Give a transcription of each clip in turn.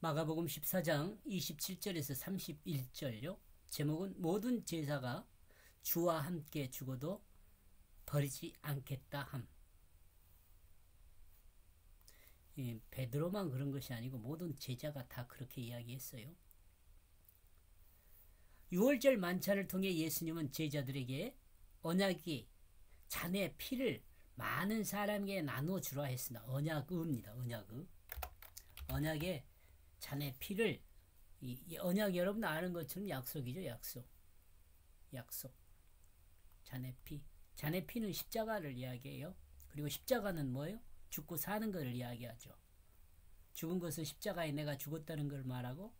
마가복음 14장 27절에서 31절요. 제목은 모든 제사가 주와 함께 죽어도 버리지 않겠다 함. 베드로만 그런 것이 아니고 모든 제자가 다 그렇게 이야기했어요. 6월절 만찬을 통해 예수님은 제자들에게 언약이 자네 피를 많은 사람에게 나눠주라 했습니다. 언약의입니다. 언약에 자네 피를, 이 언약 여러분 아는 것처럼 약속이죠. 약속. 자네 피는 십자가를 이야기해요. 그리고 십자가는 뭐예요? 죽고 사는 것을 이야기하죠. 죽은 것은 십자가에 내가 죽었다는 걸 말하고,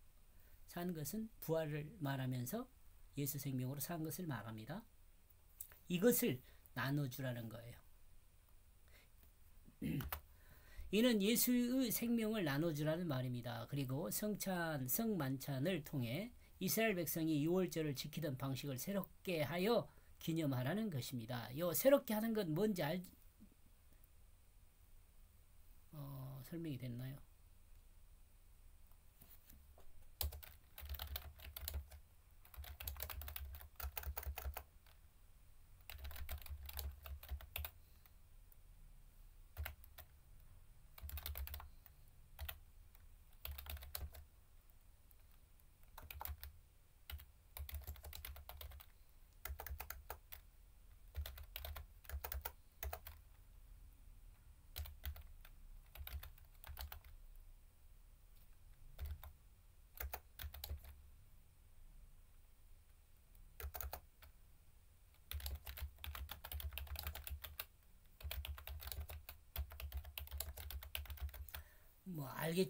산 것은 부활을 말하면서 예수 생명으로 산 것을 말합니다. 이것을 나눠주라는 거예요. 이는 예수의 생명을 나눠주라는 말입니다. 그리고 성만찬을 통해 이스라엘 백성이 6월절을 지키던 방식을 새롭게 하여 기념하라는 것입니다. 요 새롭게 하는 건 뭔지 설명이 됐나요?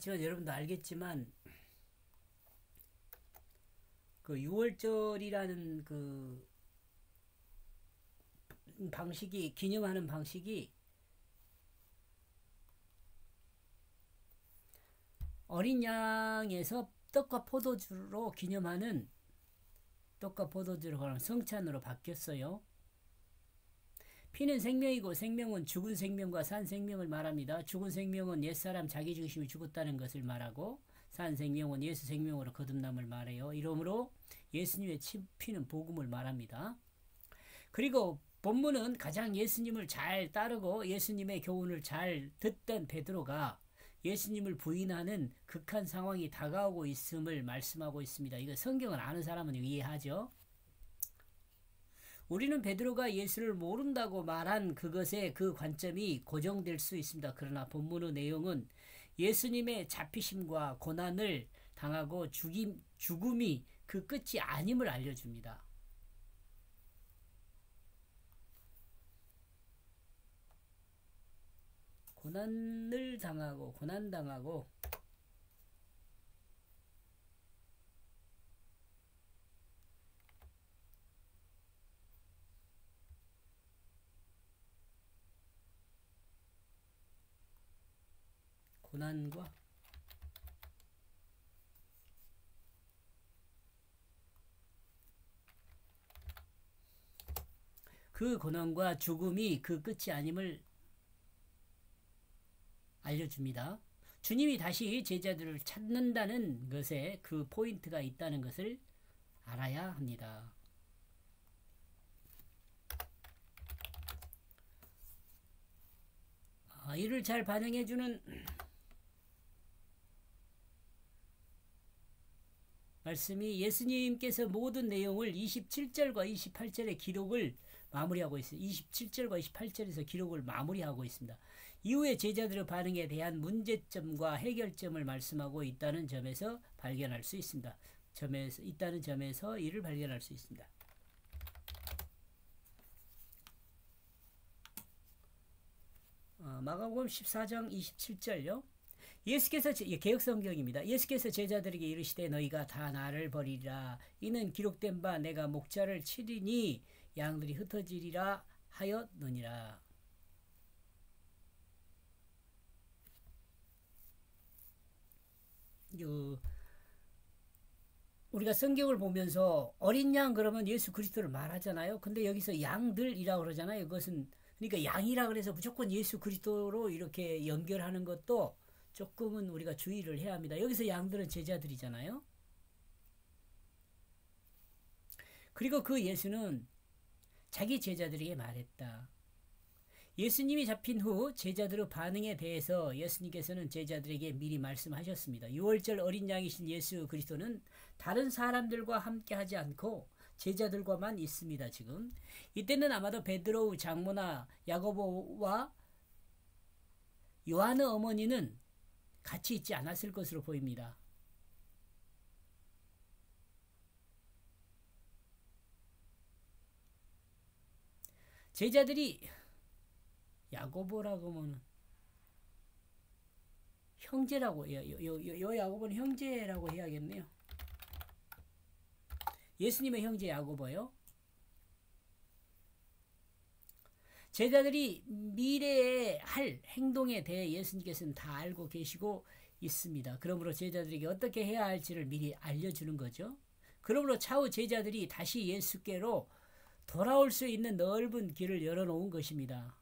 여러분도 알겠지만 그 6월절이라는 그 방식이, 기념하는 방식이 어린 양에서 떡과 포도주로 기념하는, 떡과 포도주로 하는 성찬으로 바뀌었어요. 피는 생명이고 생명은 죽은 생명과 산 생명을 말합니다. 죽은 생명은 옛사람 자기중심이 죽었다는 것을 말하고, 산 생명은 예수 생명으로 거듭남을 말해요. 이러므로 예수님의 피는 복음을 말합니다. 그리고 본문은 가장 예수님을 잘 따르고 예수님의 교훈을 잘 듣던 베드로가 예수님을 부인하는 극한 상황이 다가오고 있음을 말씀하고 있습니다. 이거 성경을 아는 사람은 이해하죠. 우리는 베드로가 예수를 모른다고 말한 그것에 그 관점이 고정될 수 있습니다. 그러나 본문의 내용은 예수님의 잡히심과 고난을 당하고 죽음이 그 끝이 아님을 알려줍니다. 고난당하고 고난과 그 고난과 죽음이 그 끝이 아님을 알려줍니다. 주님이 다시 제자들을 찾는다는 것에 그 포인트가 있다는 것을 알아야 합니다. 이를 잘 반영해주는 말씀이, 예수님께서 모든 내용을 27절과 28절의 기록을 마무리하고 있어요. 27절과 28절에서 기록을 마무리하고 있습니다. 이후에 제자들의 반응에 대한 문제점과 해결점을 말씀하고 있다는 점에서 발견할 수 있습니다. 있다는 점에서 이를 발견할 수 있습니다. 마가복음 14장 27절요. 예수께서, 개역성경입니다. 예수께서 제자들에게 이르시되 너희가 다 나를 버리리라. 이는 기록된 바 내가 목자를 치리니 양들이 흩어지리라 하였느니라. 우리가 성경을 보면서 어린 양 그러면 예수 그리스도를 말하잖아요. 근데 여기서 양들이라고 그러잖아요. 그것은 그러니까 양이라 그래서 무조건 예수 그리스도로 이렇게 연결하는 것도 조금은 우리가 주의를 해야 합니다. 여기서 양들은 제자들이잖아요. 그리고 그 예수는 자기 제자들에게 말했다. 예수님이 잡힌 후 제자들의 반응에 대해서 예수님께서는 제자들에게 미리 말씀하셨습니다. 6월절 어린 양이신 예수 그리스도는 다른 사람들과 함께 하지 않고 제자들과만 있습니다. 지금 이때는 아마도 베드로의 장모나 야고보와 요한의 어머니는 같이 있지 않았을 것으로 보입니다. 제자들이 야고보라고 하면 형제라고 요 야고보는 형제라고 해야겠네요. 예수님의 형제 야고보요. 제자들이 미래에 할 행동에 대해 예수님께서는 다 알고 계시고 있습니다. 그러므로 제자들에게 어떻게 해야 할지를 미리 알려주는 거죠. 그러므로 차후 제자들이 다시 예수께로 돌아올 수 있는 넓은 길을 열어놓은 것입니다.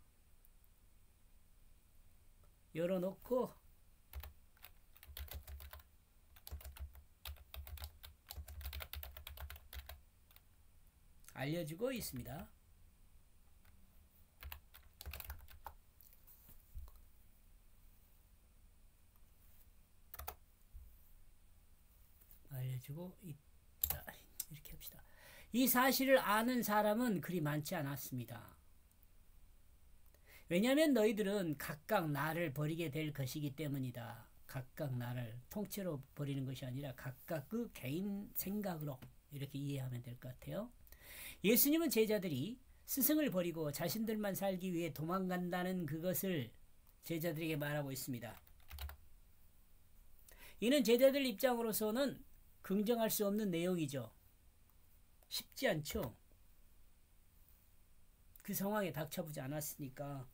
열어놓고 알려주고 있습니다. 알려주고 있다. 이렇게 합시다. 이 사실을 아는 사람은 그리 많지 않았습니다. 왜냐하면 너희들은 각각 나를 버리게 될 것이기 때문이다. 각각 나를 통째로 버리는 것이 아니라 각각 그 개인 생각으로 이렇게 이해하면 될 것 같아요. 예수님은 제자들이 스승을 버리고 자신들만 살기 위해 도망간다는 그것을 제자들에게 말하고 있습니다. 이는 제자들 입장으로서는 긍정할 수 없는 내용이죠. 쉽지 않죠. 그 상황에 닥쳐보지 않았으니까.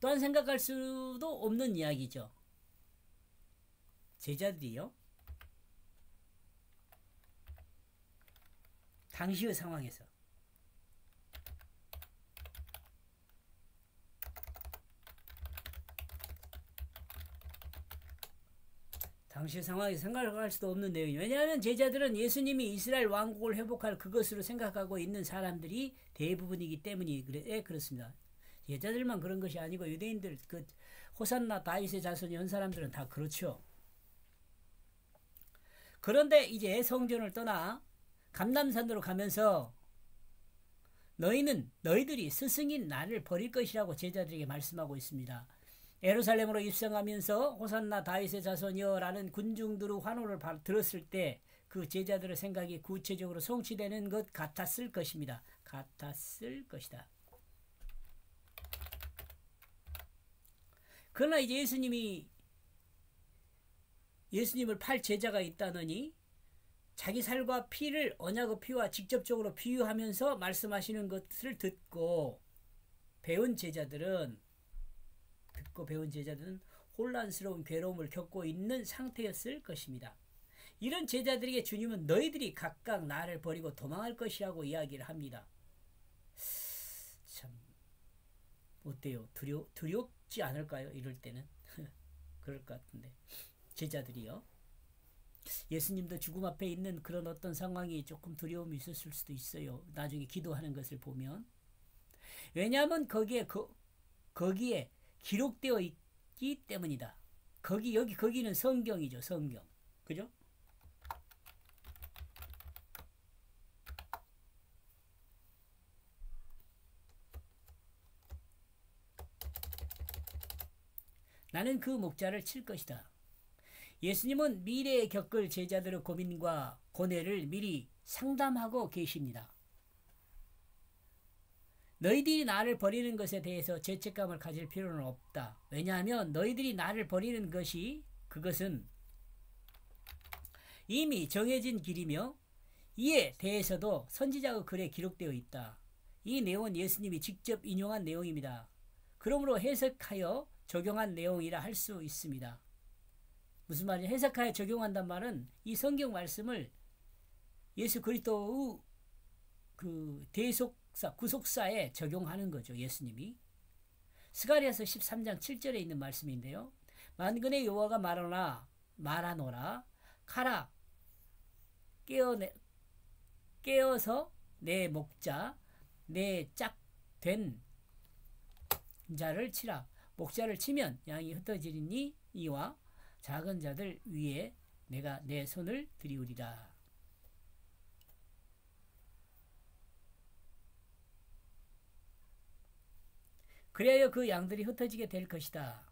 또한 생각할 수도 없는 이야기죠. 제자들이요. 당시의 상황에서 생각할 수도 없는 내용이에요. 왜냐하면 제자들은 예수님이 이스라엘 왕국을 회복할 그것으로 생각하고 있는 사람들이 대부분이기 때문에 그렇습니다. 제자들만 그런 것이 아니고 유대인들 그 호산나 다윗의 자손 이런 사람들은 다 그렇죠. 그런데 이제 성전을 떠나 감람산으로 가면서 너희들이 스승인 나를 버릴 것이라고 제자들에게 말씀하고 있습니다. 예루살렘으로 입성하면서 호산나 다윗의 자손이여 라는 군중들의 환호를 들었을 때 그 제자들의 생각이 구체적으로 성취되는 것 같았을 것입니다. 같았을 것이다. 그러나 이제 예수님을 팔 제자가 있다느니 자기 살과 피를 언약의 피와 직접적으로 비유하면서 말씀하시는 것을 듣고 배운 제자들은 혼란스러운 괴로움을 겪고 있는 상태였을 것입니다. 이런 제자들에게 주님은 너희들이 각각 나를 버리고 도망할 것이라고 이야기를 합니다. 참 어때요? 두렵지 않을까요? 이럴 때는 그럴 것 같은데 제자들이요. 예수님도 죽음 앞에 있는 그런 어떤 상황이 조금 두려움이 있었을 수도 있어요. 나중에 기도하는 것을 보면. 왜냐하면 거기에 기록되어 있기 때문이다. 거기는 성경이죠. 성경. 그죠? 나는 그 목자를 칠 것이다. 예수님은 미래에 겪을 제자들의 고민과 고뇌를 미리 상담하고 계십니다. 너희들이 나를 버리는 것에 대해서 죄책감을 가질 필요는 없다. 왜냐하면 너희들이 나를 버리는 그것은 이미 정해진 길이며 이에 대해서도 선지자의 글에 기록되어 있다. 이 내용은 예수님이 직접 인용한 내용입니다. 그러므로 해석하여 적용한 내용이라 할 수 있습니다. 무슨 말이냐? 해석하여 적용한단 말은 이 성경 말씀을 예수 그리스도의 그 구속사에 적용하는 거죠. 예수님이. 스가랴서 13장 7절에 있는 말씀인데요. 만군의 여호와가 말하노라 가라 깨어서 내 목자 내 짝된 자를 치라. 목자를 치면 양이 흩어지리니 이와 작은 자들 위에 내가 내 손을 들이우리라. 그래야 그 양들이 흩어지게 될 것이다.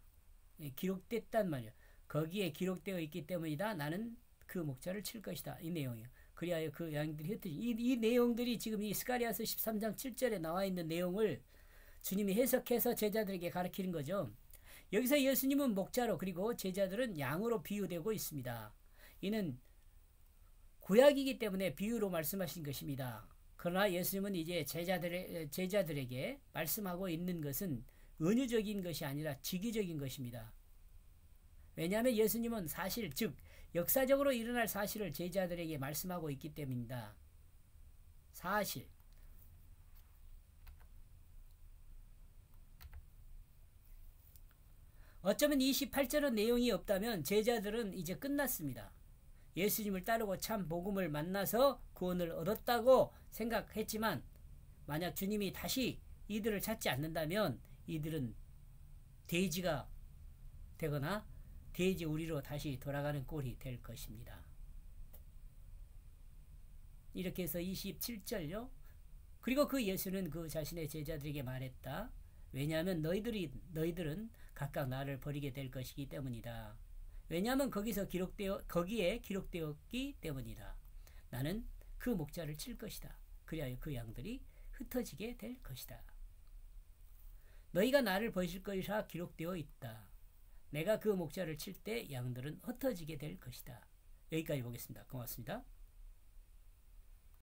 기록됐단 말이야. 거기에 기록되어 있기 때문이다. 나는 그 목자를 칠 것이다. 이 내용이에요. 그래야 그 양들이 흩어지. 이 내용들이 지금 이 스가랴서 13장 7절에 나와 있는 내용을 주님이 해석해서 제자들에게 가르치는 거죠. 여기서 예수님은 목자로 그리고 제자들은 양으로 비유되고 있습니다. 이는 구약이기 때문에 비유로 말씀하신 것입니다. 그러나 예수님은 이제 제자들에게 말씀하고 있는 것은 은유적인 것이 아니라 직위적인 것입니다. 왜냐하면 예수님은 사실 즉 역사적으로 일어날 사실을 제자들에게 말씀하고 있기 때문입니다. 사실 어쩌면 28절은 내용이 없다면 제자들은 이제 끝났습니다. 예수님을 따르고 참 복음을 만나서 구원을 얻었다고 생각했지만 만약 주님이 다시 이들을 찾지 않는다면 이들은 돼지가 되거나 돼지 우리로 다시 돌아가는 꼴이 될 것입니다. 이렇게 해서 27절요. 그리고 그 예수는 그 자신의 제자들에게 말했다. 왜냐하면 너희들은 각각 나를 버리게 될 것이기 때문이다. 왜냐하면 거기에 기록되었기 때문이다. 나는 그 목자를 칠 것이다. 그리하여 그 양들이 흩어지게 될 것이다. 너희가 나를 버리실 것이라 기록되어 있다. 내가 그 목자를 칠 때 양들은 흩어지게 될 것이다. 여기까지 보겠습니다. 고맙습니다.